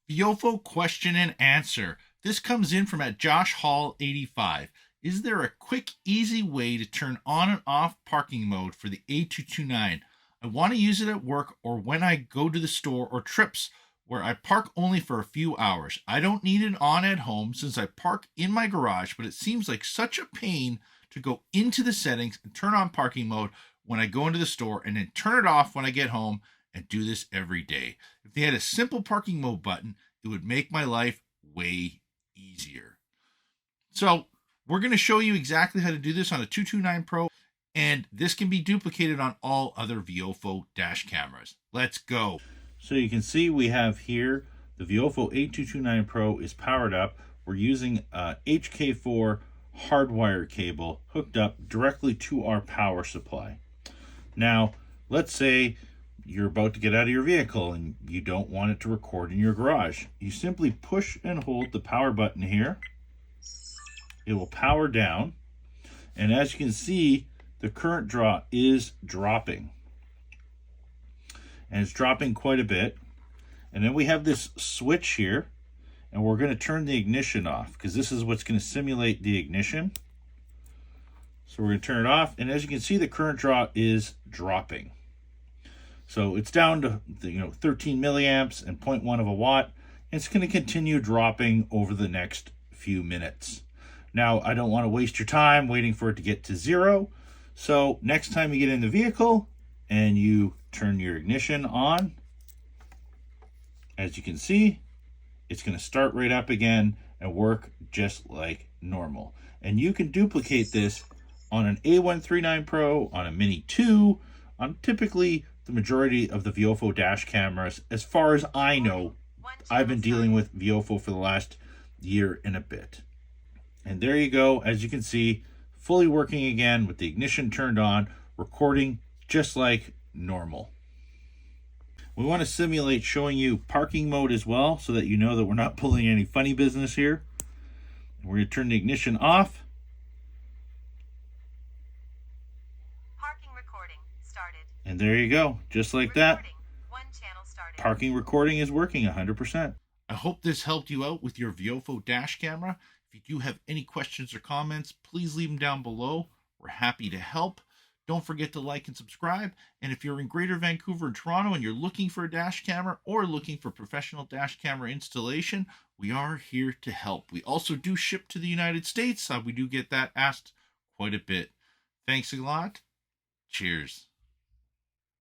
Viofo question and answer. This comes in from at Josh Hall 85. Is there a quick, easy way to turn on and off parking mode for the A229? I want to use it at work or when I go to the store or trips where I park only for a few hours. I don't need it on at home since I park in my garage, but it seems like such a pain to go into the settings and turn on parking mode when I go into the store and then turn it off when I get home and do this every day. If they had a simple parking mode button, it would make my life way easier. So we're going to show you exactly how to do this on a 229 Pro, and this can be duplicated on all other Viofo dash cameras. Let's go. So you can see we have here the Viofo A229 Pro is powered up. We're using a HK4 hardwire cable hooked up directly to our power supply. Now, let's say you're about to get out of your vehicle and you don't want it to record in your garage. You simply push and hold the power button here. It will power down. And as you can see, the current draw is dropping. And it's dropping quite a bit. And then we have this switch here, and we're going to turn the ignition off because this is what's going to simulate the ignition. So we're going to turn it off, and as you can see, the current draw is dropping. So it's down to 13 milliamps and 0.1 of a watt. It's going to continue dropping over the next few minutes. Now, I don't want to waste your time waiting for it to get to zero. So next time you get in the vehicle and you turn your ignition on, as you can see, it's going to start right up again and work just like normal. And you can duplicate this on an A139 Pro, on a Mini 2, on typically the majority of the Viofo dash cameras. As far as I know, I've been dealing with Viofo for the last year and a bit. And there you go, as you can see, fully working again with the ignition turned on, recording just like normal. We want to simulate showing you parking mode as well so that you know that we're not pulling any funny business here. We're going to turn the ignition off. Parking recording started. And there you go, just like that. One channel started. Parking recording is working 100%. I hope this helped you out with your Viofo dash camera. If you do have any questions or comments, please leave them down below. We're happy to help. Don't forget to like and subscribe. And if you're in Greater Vancouver and Toronto and you're looking for a dash camera or looking for professional dash camera installation, we are here to help. We also do ship to the United States. We do get that asked quite a bit. Thanks a lot. Cheers.